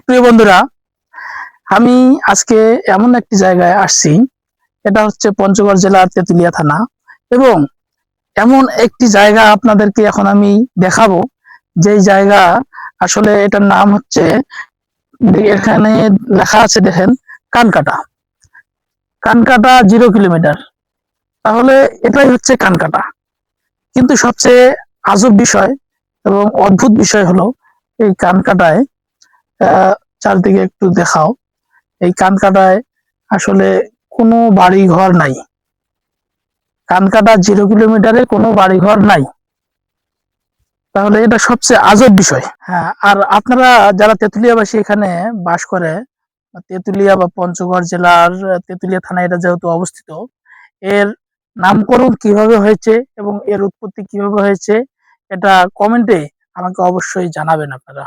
প্রিয় বন্ধুরা, আমি আজকে এমন একটি জায়গায় আসছি। এটা হচ্ছে পঞ্চগড় জেলার তেঁতুলিয়া থানা এবং এমন একটি জায়গা আপনাদেরকে এখন আমি দেখাবো, যেই জায়গা আসলে এটার নাম হচ্ছে, এখানে লেখা আছে দেখেন, কানকাটা। কানকাটা 0 কিলোমিটার। তাহলে এটাই হচ্ছে কানকাটা। কিন্তু সবচেয়ে আজব বিষয় এবং অদ্ভুত বিষয় হলো এই কানকাটায়, চারদিকে একটু দেখাও। এই কানকাটায় আসলে কোনো বাড়ি ঘর নাই। কানকাটা 0 কিলোমিটারে কোনো বাড়ি ঘর নাই। তাহলে এটা সবচেয়ে আজব বিষয়। হ্যাঁ, আর আপনারা যারা তেঁতুলিয়াবাসী এখানে বাস করে, তেঁতুলিয়া বা পঞ্চগড় জেলার তেঁতুলিয়া থানায় এটা যেহেতু অবস্থিত, এর নামকরণ কিভাবে হয়েছে এবং এর উৎপত্তি কিভাবে হয়েছে, এটা কমেন্টে আমাকে অবশ্যই জানাবেন আপনারা।